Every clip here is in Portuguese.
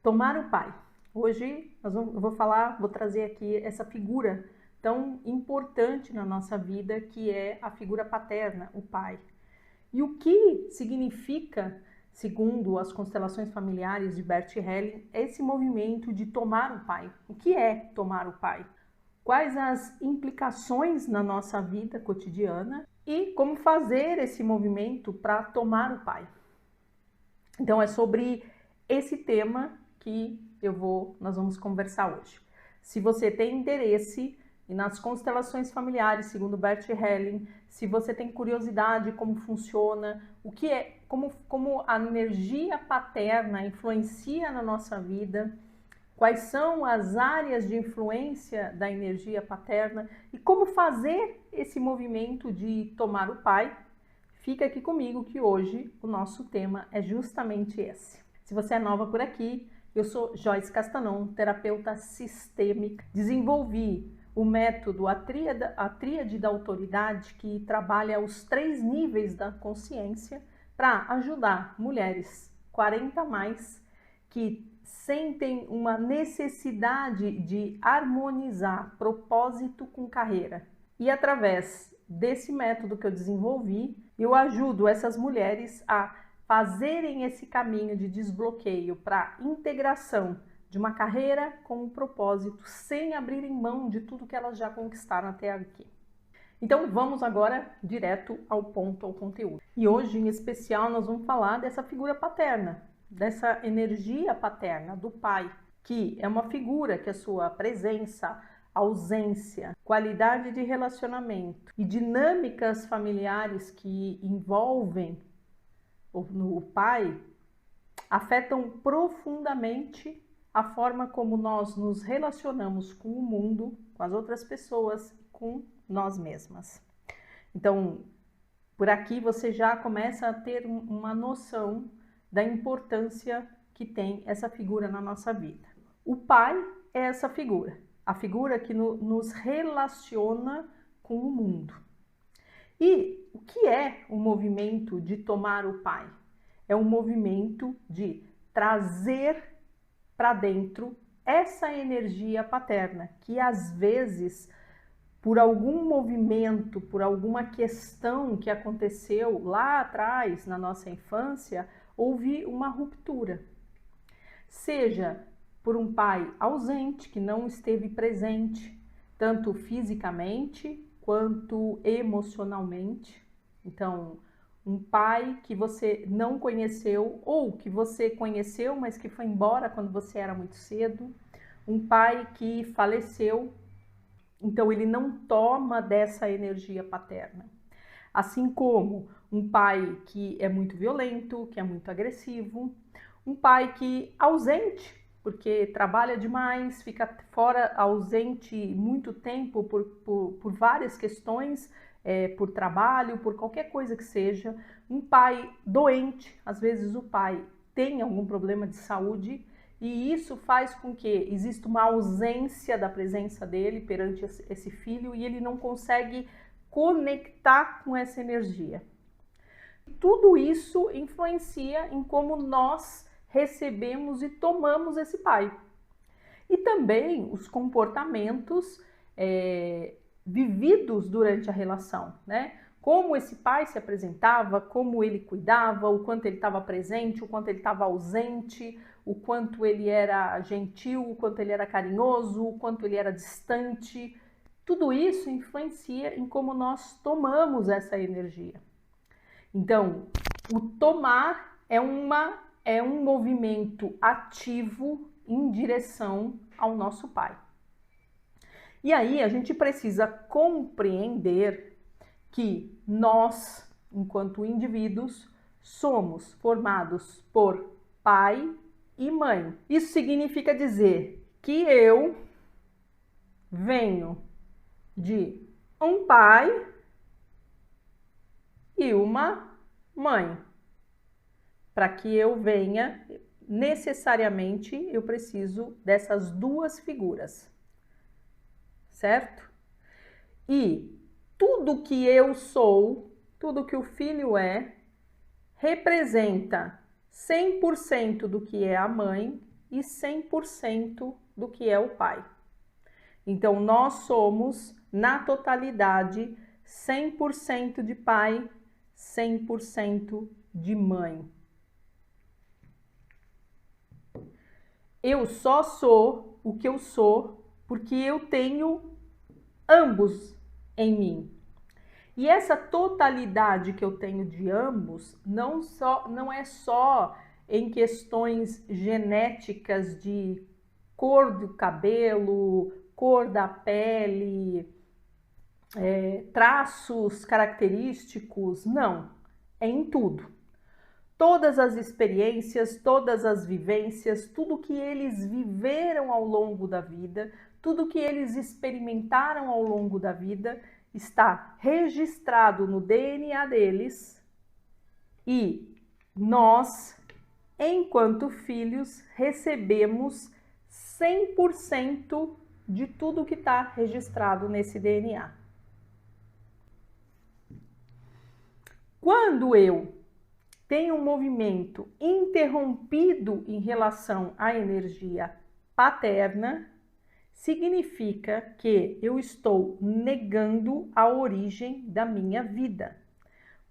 Tomar o pai. Hoje eu vou trazer aqui essa figura tão importante na nossa vida, que é a figura paterna, o pai. E o que significa, segundo as constelações familiares de Bert Helling, esse movimento de tomar o pai? O que é tomar o pai? Quais as implicações na nossa vida cotidiana e como fazer esse movimento para tomar o pai? Então é sobre esse tema que nós vamos conversar hoje. Se você tem interesse nas constelações familiares, segundo Bert Helling, se você tem curiosidade como funciona, o que é, como a energia paterna influencia na nossa vida, quais são as áreas de influência da energia paterna e como fazer esse movimento de tomar o pai, fica aqui comigo que hoje o nosso tema é justamente esse. Se você é nova por aqui, eu sou Joyce Castanon, terapeuta sistêmica. Desenvolvi o método, a tríade da autoridade, que trabalha os 3 níveis da consciência para ajudar mulheres 40 a mais que sentem uma necessidade de harmonizar propósito com carreira. E através desse método que eu desenvolvi, eu ajudo essas mulheres a fazerem esse caminho de desbloqueio para integração de uma carreira com um propósito, sem abrirem mão de tudo que elas já conquistaram até aqui. Então vamos agora direto ao ponto, ao conteúdo. E hoje, em especial, nós vamos falar dessa figura paterna, dessa energia paterna do pai, que é uma figura que a sua presença, ausência, qualidade de relacionamento e dinâmicas familiares que envolvem o pai afetam profundamente a forma como nós nos relacionamos com o mundo, com as outras pessoas, com nós mesmas. Então, por aqui você já começa a ter uma noção da importância que tem essa figura na nossa vida. O pai é essa figura, a figura que nos relaciona com o mundo. E o que é o movimento de tomar o pai? É um movimento de trazer para dentro essa energia paterna, que às vezes, por algum movimento, por alguma questão que aconteceu lá atrás, na nossa infância, houve uma ruptura. Seja por um pai ausente, que não esteve presente, tanto fisicamente quanto emocionalmente. Então, um pai que você não conheceu ou que você conheceu, mas que foi embora quando você era muito cedo. Um pai que faleceu, então ele não toma dessa energia paterna. Assim como um pai que é muito violento, que é muito agressivo, um pai que é ausente, porque trabalha demais, fica fora, ausente muito tempo por várias questões, por trabalho, por qualquer coisa que seja. Um pai doente, às vezes o pai tem algum problema de saúde e isso faz com que exista uma ausência da presença dele perante esse filho e ele não consegue conectar com essa energia. Tudo isso influencia em como nós recebemos e tomamos esse pai. E também os comportamentos vividos durante a relação, né? Como esse pai se apresentava, como ele cuidava, o quanto ele estava presente, o quanto ele estava ausente, o quanto ele era gentil, o quanto ele era carinhoso, o quanto ele era distante. Tudo isso influencia em como nós tomamos essa energia. Então, o tomar é um movimento ativo em direção ao nosso pai. E aí a gente precisa compreender que nós, enquanto indivíduos, somos formados por pai e mãe. Isso significa dizer que eu venho de um pai e uma mãe. Para que eu venha, necessariamente eu preciso dessas 2 figuras, certo? E tudo que eu sou, tudo que o filho é, representa 100% do que é a mãe e 100% do que é o pai. Então, nós somos, na totalidade, 100% de pai, 100% de mãe. Eu só sou o que eu sou porque eu tenho ambos em mim. E essa totalidade que eu tenho de ambos não é só em questões genéticas de cor do cabelo, cor da pele, traços característicos, não. É em tudo. Todas as experiências, todas as vivências, tudo que eles viveram ao longo da vida, tudo que eles experimentaram ao longo da vida, está registrado no DNA deles e nós, enquanto filhos, recebemos 100% de tudo que está registrado nesse DNA. Quando eu tenho um movimento interrompido em relação à energia paterna, significa que eu estou negando a origem da minha vida.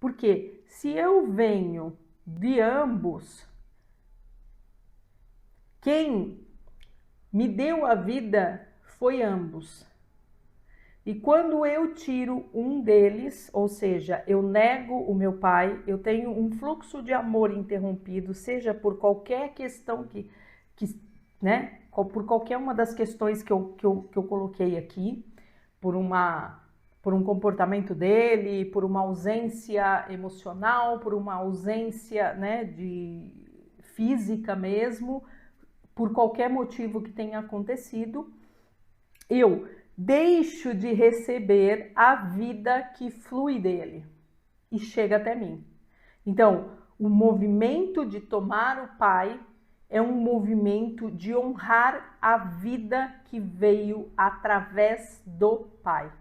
Porque se eu venho de ambos, quem me deu a vida foi ambos. E quando eu tiro um deles, ou seja, eu nego o meu pai, eu tenho um fluxo de amor interrompido, seja por qualquer questão né? Por qualquer uma das questões que eu coloquei aqui, por um comportamento dele, por uma ausência emocional, por uma ausência, né, de física mesmo, por qualquer motivo que tenha acontecido, eu deixo de receber a vida que flui dele e chega até mim. Então, o movimento de tomar o pai é um movimento de honrar a vida que veio através do pai.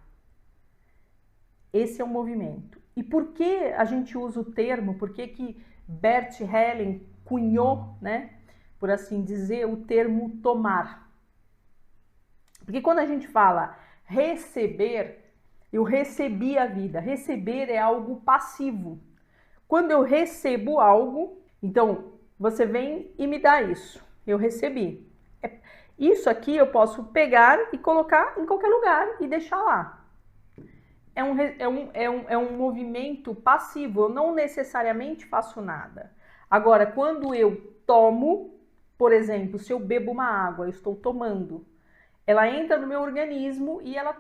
Esse é o movimento. E por que a gente usa o termo, por que Bert Helling cunhou, né, por assim dizer, o termo tomar? Porque quando a gente fala receber, eu recebi a vida. Receber é algo passivo. Quando eu recebo algo, então você vem e me dá isso. Eu recebi. Isso aqui eu posso pegar e colocar em qualquer lugar e deixar lá. É um movimento passivo. Eu não necessariamente faço nada. Agora, quando eu tomo, por exemplo, se eu bebo uma água, eu estou tomando. Ela entra no meu organismo e ela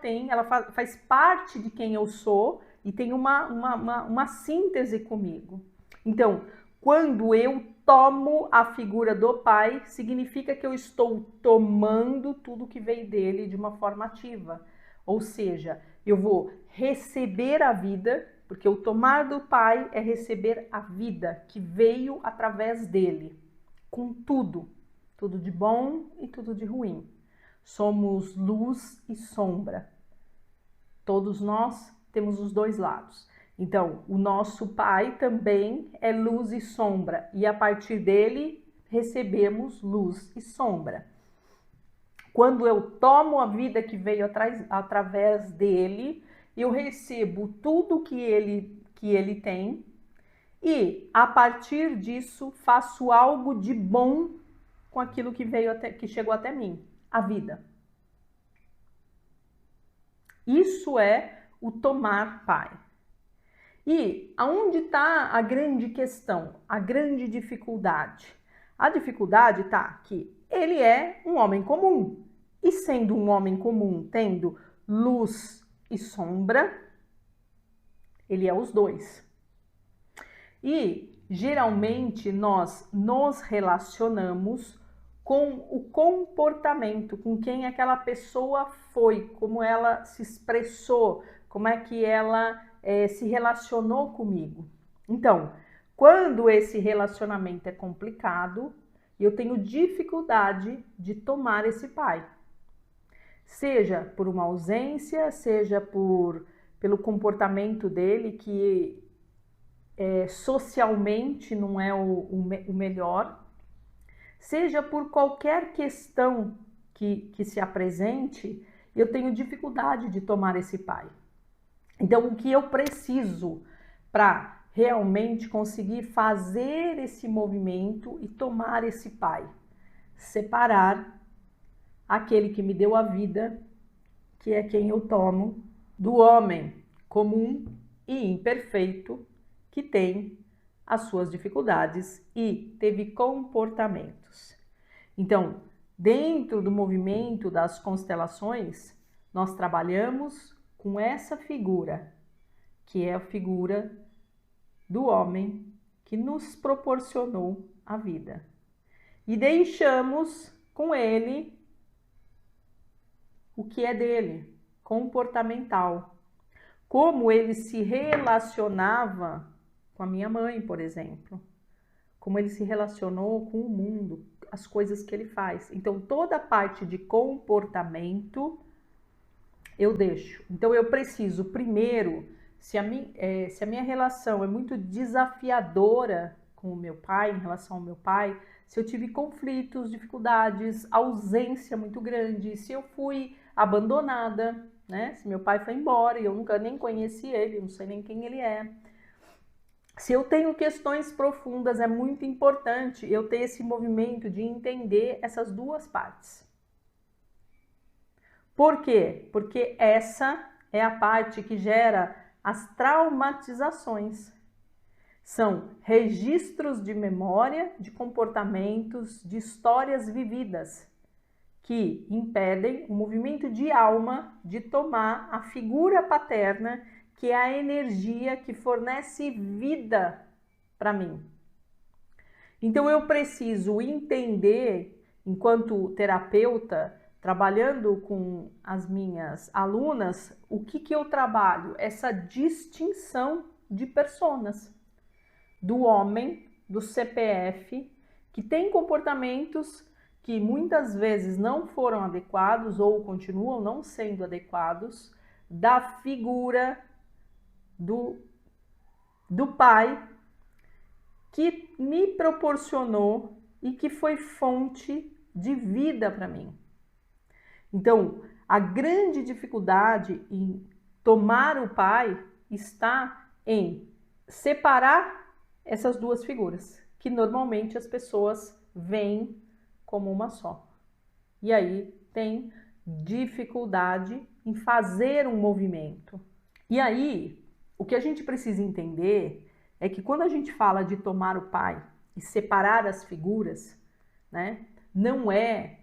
faz parte de quem eu sou e tem uma síntese comigo. Então, quando eu tomo a figura do pai, significa que eu estou tomando tudo que veio dele de uma forma ativa. Ou seja, eu vou receber a vida, porque o tomar do pai é receber a vida que veio através dele, com tudo de bom e tudo de ruim. Somos luz e sombra. Todos nós temos os dois lados. Então, o nosso pai também é luz e sombra. E a partir dele, recebemos luz e sombra. Quando eu tomo a vida que veio através dele, eu recebo tudo que ele tem. E, a partir disso, faço algo de bom com aquilo que chegou até mim. A vida. Isso é o tomar pai. E aonde está a grande questão, a grande dificuldade? A dificuldade está que ele é um homem comum. E sendo um homem comum, tendo luz e sombra, ele é os dois. E geralmente nós nos relacionamos com o comportamento, com quem aquela pessoa foi, como ela se expressou, como é que ela se relacionou comigo. Então, quando esse relacionamento é complicado, eu tenho dificuldade de tomar esse pai. Seja por uma ausência, seja pelo comportamento dele, que socialmente não é o melhor, seja por qualquer questão que se apresente, eu tenho dificuldade de tomar esse pai. Então, o que eu preciso para realmente conseguir fazer esse movimento e tomar esse pai? Separar aquele que me deu a vida, que é quem eu tomo, do homem comum e imperfeito, que tem as suas dificuldades e teve comportamentos. Então, dentro do movimento das constelações, nós trabalhamos com essa figura, que é a figura do homem que nos proporcionou a vida. E deixamos com ele o que é dele, comportamental. Como ele se relacionava com a minha mãe, por exemplo. Como ele se relacionou com o mundo, as coisas que ele faz. Então, toda a parte de comportamento eu deixo. Então, eu preciso, primeiro, se a minha relação é muito desafiadora com o meu pai, em relação ao meu pai, se eu tive conflitos, dificuldades, ausência muito grande, se eu fui abandonada, né? Se meu pai foi embora e eu nunca nem conheci ele, não sei nem quem ele é. Se eu tenho questões profundas, é muito importante eu ter esse movimento de entender essas duas partes. Por quê? Porque essa é a parte que gera as traumatizações. São registros de memória, de comportamentos, de histórias vividas que impedem o movimento de alma de tomar a figura paterna, que é a energia que fornece vida para mim. Então eu preciso entender, enquanto terapeuta, trabalhando com as minhas alunas, o que eu trabalho? Essa distinção de personas. Do homem, do CPF, que tem comportamentos que muitas vezes não foram adequados ou continuam não sendo adequados, da figura do pai que me proporcionou e que foi fonte de vida para mim. Então, a grande dificuldade em tomar o pai está em separar essas duas figuras, que normalmente as pessoas veem como uma só. E aí tem dificuldade em fazer um movimento. E aí, o que a gente precisa entender é que quando a gente fala de tomar o pai e separar as figuras, né, não é,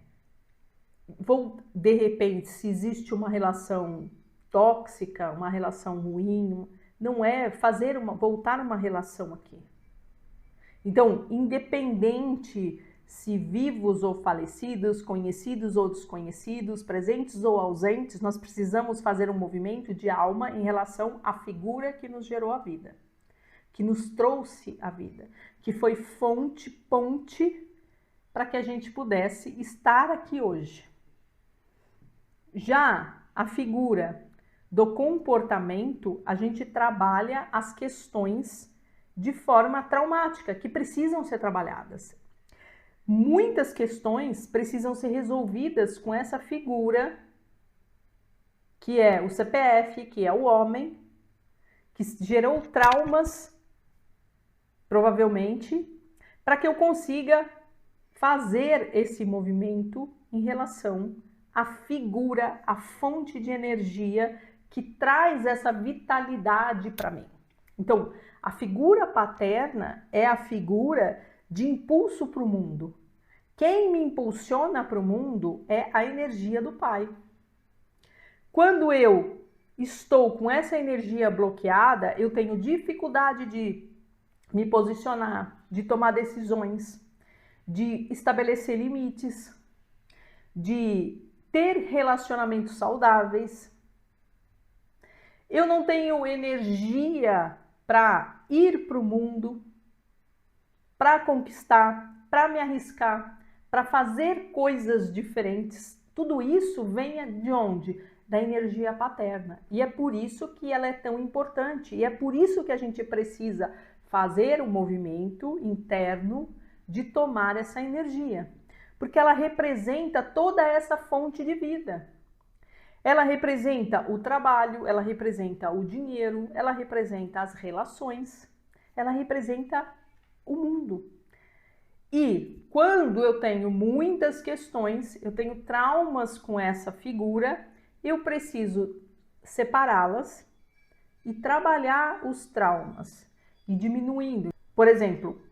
de repente, se existe uma relação tóxica, uma relação ruim, não é voltar uma relação aqui. Então, independente se vivos ou falecidos, conhecidos ou desconhecidos, presentes ou ausentes, nós precisamos fazer um movimento de alma em relação à figura que nos gerou a vida, que nos trouxe a vida, que foi ponte para que a gente pudesse estar aqui hoje. Já a figura do comportamento, a gente trabalha as questões de forma traumática, que precisam ser trabalhadas. Muitas questões precisam ser resolvidas com essa figura, que é o CPF, que é o homem, que gerou traumas, provavelmente, para que eu consiga fazer esse movimento em relação à figura, à fonte de energia que traz essa vitalidade para mim. Então, a figura paterna é a figura de impulso para o mundo. Quem me impulsiona para o mundo é a energia do pai. Quando eu estou com essa energia bloqueada, eu tenho dificuldade de me posicionar, de tomar decisões, de estabelecer limites, de ter relacionamentos saudáveis. Eu não tenho energia para ir para o mundo, para conquistar, para me arriscar, para fazer coisas diferentes. Tudo isso vem de onde? Da energia paterna. E é por isso que ela é tão importante. E é por isso que a gente precisa fazer um movimento interno de tomar essa energia, porque ela representa toda essa fonte de vida. Ela representa o trabalho, ela representa o dinheiro, ela representa as relações, ela representa o mundo. E quando eu tenho muitas questões, eu tenho traumas com essa figura, eu preciso separá-las e trabalhar os traumas e diminuindo. Por exemplo,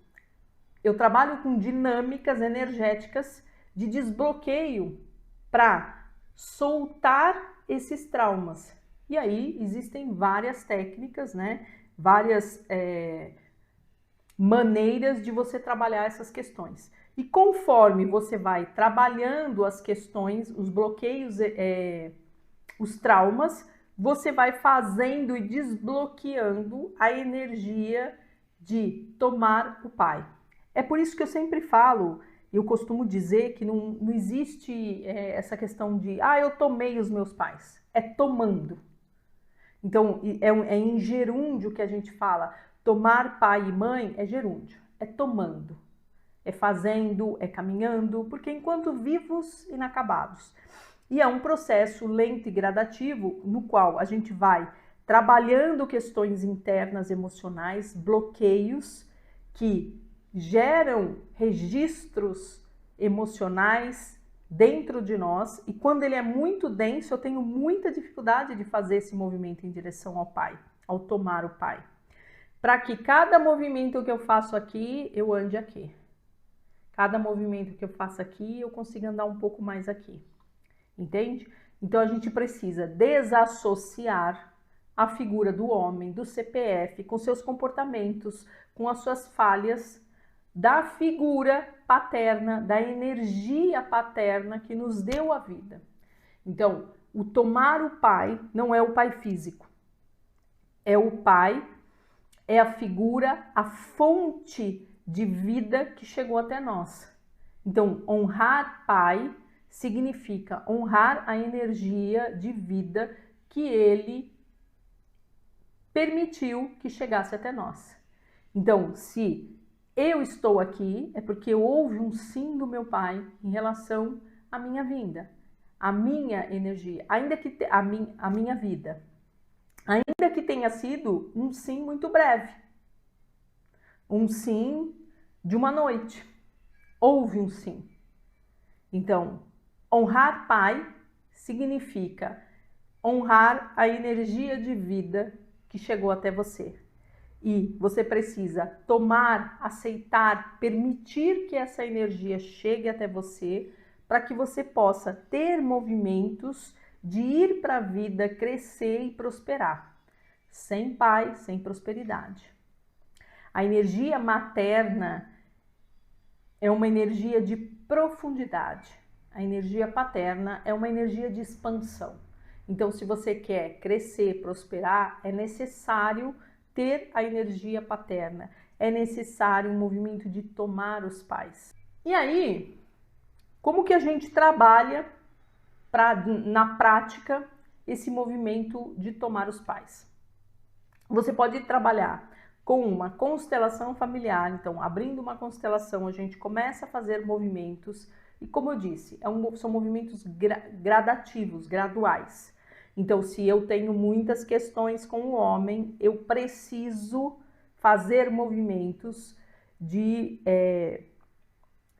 eu trabalho com dinâmicas energéticas de desbloqueio para soltar esses traumas. E aí existem várias técnicas, né? Várias maneiras de você trabalhar essas questões. E conforme você vai trabalhando as questões, os bloqueios, os traumas, você vai fazendo e desbloqueando a energia de tomar o pai. É por isso que eu sempre falo, eu costumo dizer que não existe essa questão de eu tomei os meus pais. É tomando. Então, é em gerúndio que a gente fala. Tomar pai e mãe é gerúndio, é tomando, é fazendo, é caminhando, porque enquanto vivos, inacabados. E é um processo lento e gradativo no qual a gente vai trabalhando questões internas emocionais, bloqueios que geram registros emocionais dentro de nós, e quando ele é muito denso, eu tenho muita dificuldade de fazer esse movimento em direção ao pai, ao tomar o pai. Para que cada movimento que eu faço aqui, eu ande aqui. Cada movimento que eu faço aqui, eu consiga andar um pouco mais aqui. Entende? Então a gente precisa desassociar a figura do homem, do CPF, com seus comportamentos, com as suas falhas, da figura paterna, da energia paterna que nos deu a vida. Então, o tomar o pai não é o pai físico. É o pai, é a figura, a fonte de vida que chegou até nós. Então, honrar pai significa honrar a energia de vida que ele permitiu que chegasse até nós. Então, se eu estou aqui, é porque houve um sim do meu pai em relação à minha vinda, à minha energia, ainda que a minha vida. Ainda que tenha sido um sim muito breve, um sim de uma noite, houve um sim. Então, honrar pai significa honrar a energia de vida que chegou até você. E você precisa tomar, aceitar, permitir que essa energia chegue até você para que você possa ter movimentos de ir para a vida, crescer e prosperar. Sem pai, sem prosperidade. A energia materna é uma energia de profundidade. A energia paterna é uma energia de expansão. Então, se você quer crescer, prosperar, é necessário ter a energia paterna. É necessário um movimento de tomar os pais. E aí, como que a gente trabalha na prática esse movimento de tomar os pais? Você pode trabalhar com uma constelação familiar. Então, abrindo uma constelação, a gente começa a fazer movimentos. E como eu disse, são movimentos gradativos, graduais. Então, se eu tenho muitas questões com o homem, eu preciso fazer movimentos de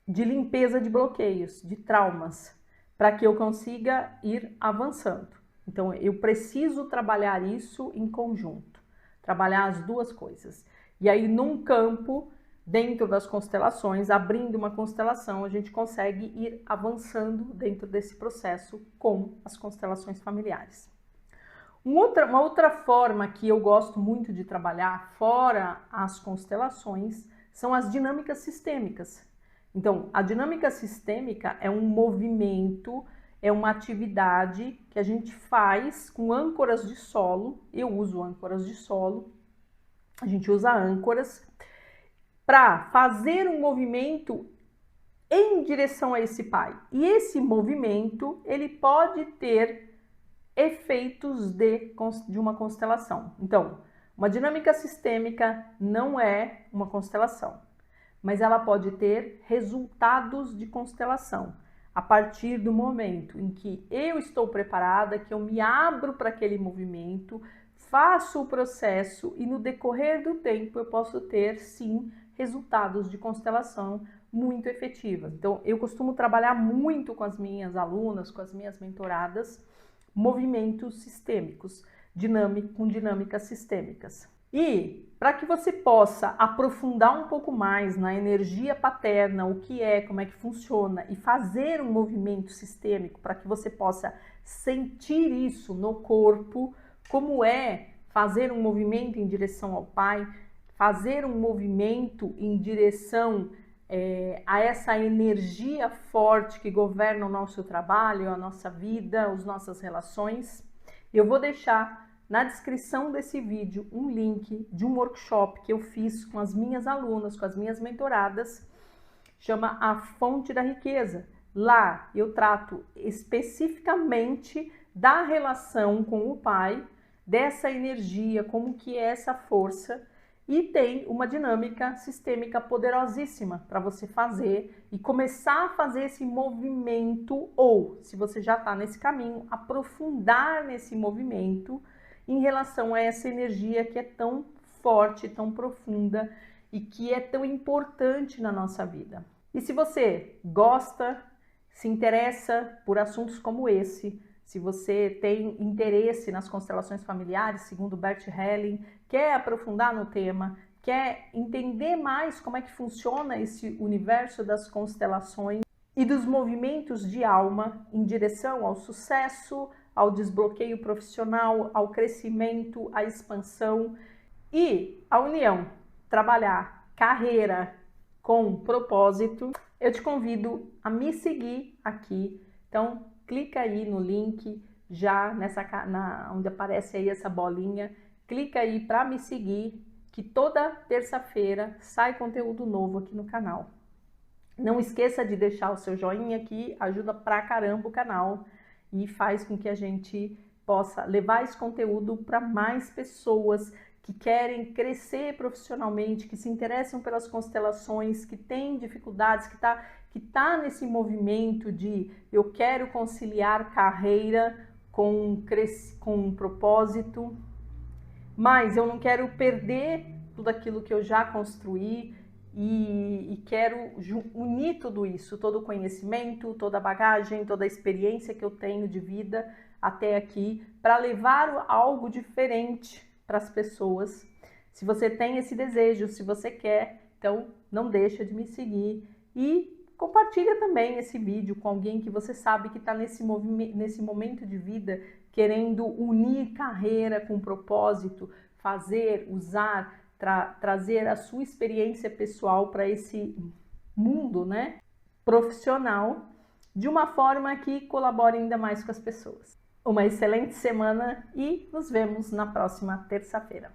limpeza de bloqueios, de traumas, para que eu consiga ir avançando. Então, eu preciso trabalhar isso em conjunto, trabalhar as duas coisas. E aí, num campo, dentro das constelações, abrindo uma constelação, a gente consegue ir avançando dentro desse processo com as constelações familiares. Uma outra forma que eu gosto muito de trabalhar, fora as constelações, são as dinâmicas sistêmicas. Então, a dinâmica sistêmica é um movimento, é uma atividade que a gente faz com âncoras de solo. Eu uso âncoras de solo, a gente usa âncoras para fazer um movimento em direção a esse pai. E esse movimento, ele pode ter efeitos de uma constelação. Então, uma dinâmica sistêmica não é uma constelação, mas ela pode ter resultados de constelação a partir do momento em que eu estou preparada, que eu me abro para aquele movimento, faço o processo e no decorrer do tempo eu posso ter, sim, resultados de constelação muito efetivos. Então, eu costumo trabalhar muito com as minhas alunas, com as minhas mentoradas, movimentos sistêmicos, com dinâmicas sistêmicas. E para que você possa aprofundar um pouco mais na energia paterna, o que é, como é que funciona e fazer um movimento sistêmico para que você possa sentir isso no corpo, como é fazer um movimento em direção ao pai, fazer um movimento em direção a essa energia forte que governa o nosso trabalho, a nossa vida, as nossas relações. Eu vou deixar na descrição desse vídeo um link de um workshop que eu fiz com as minhas alunas, com as minhas mentoradas, chama A Fonte da Riqueza. Lá eu trato especificamente da relação com o pai, dessa energia, como que é essa força, e tem uma dinâmica sistêmica poderosíssima para você fazer e começar a fazer esse movimento, ou, se você já está nesse caminho, aprofundar nesse movimento em relação a essa energia que é tão forte, tão profunda e que é tão importante na nossa vida. E se você gosta, se interessa por assuntos como esse, se você tem interesse nas constelações familiares, segundo Bert Helling, quer aprofundar no tema, quer entender mais como é que funciona esse universo das constelações e dos movimentos de alma em direção ao sucesso, ao desbloqueio profissional, ao crescimento, à expansão e à união, trabalhar carreira com propósito, eu te convido a me seguir aqui. Então, clica aí no link, já onde aparece aí essa bolinha, clica aí para me seguir, que toda terça-feira sai conteúdo novo aqui no canal. Não esqueça de deixar o seu joinha aqui, ajuda pra caramba o canal e faz com que a gente possa levar esse conteúdo para mais pessoas que querem crescer profissionalmente, que se interessam pelas constelações, que têm dificuldades, que tá nesse movimento de eu quero conciliar carreira com propósito, mas eu não quero perder tudo aquilo que eu já construí e quero unir tudo isso, todo o conhecimento, toda a bagagem, toda a experiência que eu tenho de vida até aqui para levar algo diferente para as pessoas. Se você tem esse desejo, se você quer, então não deixa de me seguir e compartilha também esse vídeo com alguém que você sabe que está nesse momento de vida querendo unir carreira com propósito, fazer, usar, trazer a sua experiência pessoal para esse mundo, né, profissional, de uma forma que colabore ainda mais com as pessoas. Uma excelente semana e nos vemos na próxima terça-feira.